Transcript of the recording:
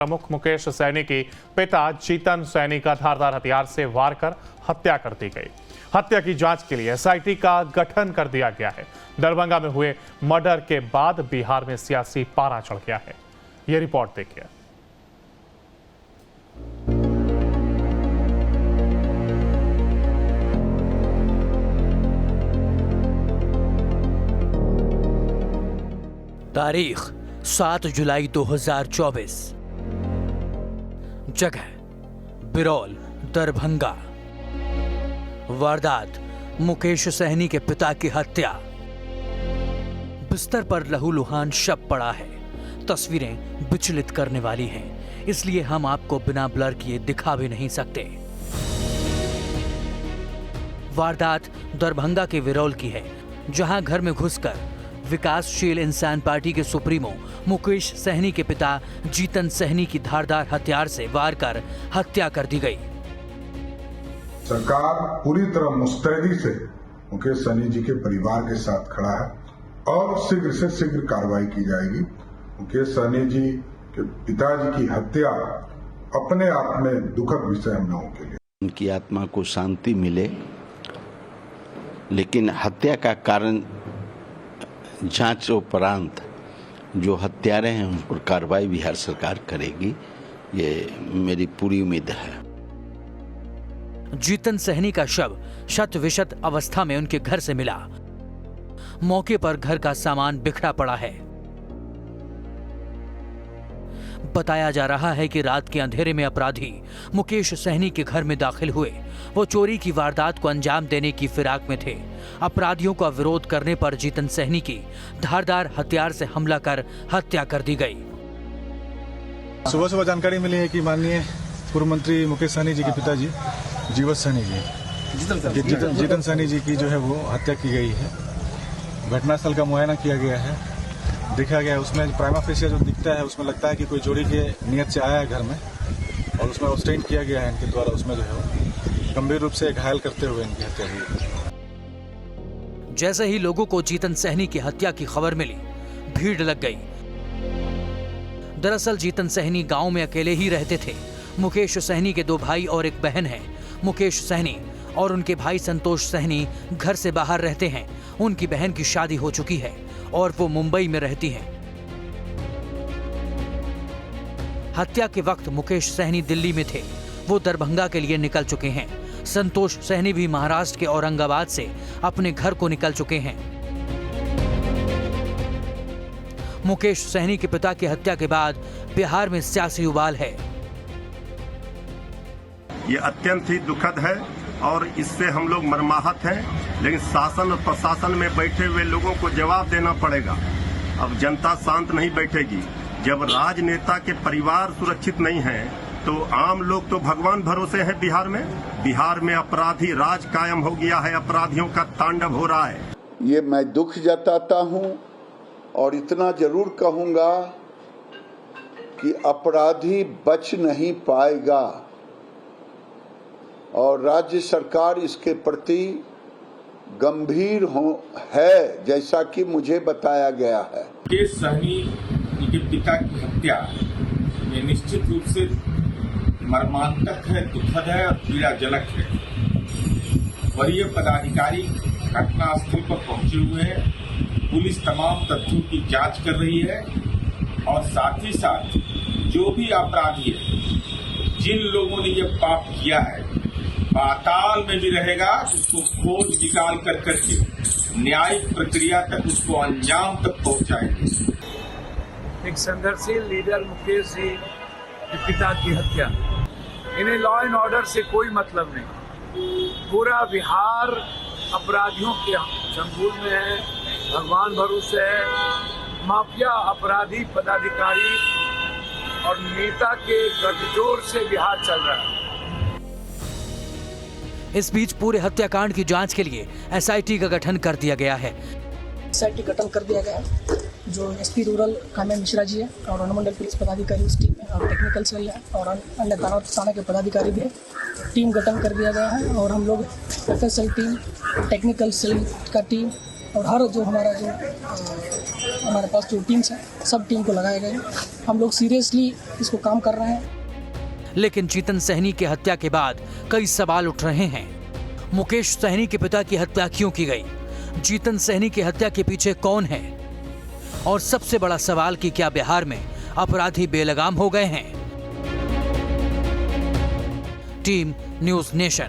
प्रमुख मुकेश सैनी की पिता जीतन सैनी का धारदार हथियार से वार कर हत्या कर दी गई। हत्या की जांच के लिए एसआईटी का गठन कर दिया गया है। दरभंगा में हुए मर्डर के बाद बिहार में सियासी पारा चढ़ गया है। यह रिपोर्ट देखिए। तारीख 7 जुलाई 2024। जगह बिरौल, दरभंगा। वारदात मुकेश सहनी के पिता की हत्या। बिस्तर पर लहूलुहान शव पड़ा है। तस्वीरें विचलित करने वाली हैं, इसलिए हम आपको बिना ब्लर किए दिखा भी नहीं सकते। वारदात दरभंगा के बिरौल की है, जहां घर में घुसकर विकासशील इंसान पार्टी के सुप्रीमो मुकेश सहनी के पिता जीतन सहनी की धारदार हथियार से वार कर हत्या कर दी गई। सरकार पूरी तरह मुस्तैदी से मुकेश सहनी जी के परिवार के साथ खड़ा है और शीघ्र से शीघ्र कार्रवाई की जाएगी। मुकेश सहनी जी के पिताजी की हत्या अपने आप में दुखद विषय हम लोगों के लिए। उनकी आत्मा को शांति मिले, लेकिन हत्या का कारण जांच उपरांत जो हत्यारे हैं उन पर कार्रवाई बिहार सरकार करेगी, ये मेरी पूरी उम्मीद है। जीतन सहनी का शव शत विशत अवस्था में उनके घर से मिला। मौके पर घर का सामान बिखरा पड़ा है। बताया जा रहा है कि रात के अंधेरे में अपराधी मुकेश सहनी के घर में दाखिल हुए। वो चोरी की वारदात को अंजाम देने की फिराक में थे। अपराधियों का विरोध करने पर जीतन सहनी की धारदार हथियार से हमला कर हत्या कर दी गई। सुबह जानकारी मिली है कि माननीय पूर्व मंत्री मुकेश सहनी जी के पिताजी जीवन सहनी जी जीतन सहनी जी की जो है वो हत्या की गई है। घटनास्थल का मुआयना किया गया है, देखा गया है। उसमें प्राइमा फेसिया जो दिखता है उसमें लगता है कि कोई चोरी के नियत से आया है घर में, और उसमें ऑब्स्टेंड किया गया है इनके द्वारा। उसमें जो है वो गंभीर रूप से घायल करते हुए इनकी हत्या हुई। जैसे ही लोगों को जीतन सहनी की हत्या की खबर मिली, भीड़ लग गई। दरअसल जीतन सहनी गांव में अकेले ही रहते थे। मुकेश सहनी के 2 भाई और एक बहन है। मुकेश सहनी और उनके भाई संतोष सहनी घर से बाहर रहते हैं। उनकी बहन की शादी हो चुकी है और वो मुंबई में रहती हैं। हत्या के वक्त मुकेश सहनी दिल्ली में थे। वो दरभंगा के लिए निकल चुके हैं। संतोष सहनी भी महाराष्ट्र के औरंगाबाद से अपने घर को निकल चुके हैं। मुकेश सहनी के पिता की हत्या के बाद बिहार में सियासी उबाल है। ये अत्यंत ही दुखद है और इससे हम लोग मर्माहत हैं, लेकिन शासन और प्रशासन में बैठे हुए लोगों को जवाब देना पड़ेगा। अब जनता शांत नहीं बैठेगी। जब राजनेता के परिवार सुरक्षित नहीं है तो आम लोग तो भगवान भरोसे हैं। बिहार में अपराधी राज कायम हो गया है, अपराधियों का तांडव हो रहा है। ये मैं दुख जताता हूं और इतना जरूर कहूंगा कि अपराधी बच नहीं पाएगा और राज्य सरकार इसके प्रति गंभीर है, जैसा कि मुझे बताया गया है। मुकेश सहनी के पिता की हत्या ये निश्चित रूप से मर्मांतक है, दुखद है और पीड़ाजनक है। वरीय पदाधिकारी घटनास्थल पर पहुंचे हुए हैं। पुलिस तमाम तथ्यों की जांच कर रही है और साथ ही साथ जो भी अपराधी है, जिन लोगों ने ये पाप किया है, पाताल में भी रहेगा, उसको खोज निकाल कर करके न्यायिक प्रक्रिया तक उसको अंजाम तक पहुंचाएंगे। एक संघर्षशील लीडर मुकेश जी के पिता की हत्या, इन्हें लॉ एंड ऑर्डर से कोई मतलब नहीं। पूरा बिहार अपराधियों के चंगुल में है, भगवान भरोसे है। माफिया अपराधी पदाधिकारी और नेता के गठजोड़ से बिहार चल रहा है। इस बीच पूरे हत्याकांड की जांच के लिए एसआईटी का गठन कर दिया गया है। एसआईटी गठन कर दिया गया है, जो एसपी रूरल काम्या मिश्रा जी है और अनुमंडल पुलिस पदाधिकारी उस टीम में, और टेक्निकल सेल है और अन्य थाना के पदाधिकारी भी है। टीम गठन कर दिया गया है और हम लोग एफएसएल टीम, टेक्निकल सेल का टीम और हर जो हमारा जो हमारे पास जो टीम्स हैं सब टीम को लगाए गए हैं। हम लोग सीरियसली इसको काम कर रहे हैं। लेकिन जीतन सहनी की हत्या के बाद कई सवाल उठ रहे हैं। मुकेश सहनी के पिता की हत्या क्यों की गई? जीतन सहनी की हत्या के पीछे कौन है? और सबसे बड़ा सवाल कि क्या बिहार में अपराधी बेलगाम हो गए हैं? Team news nation.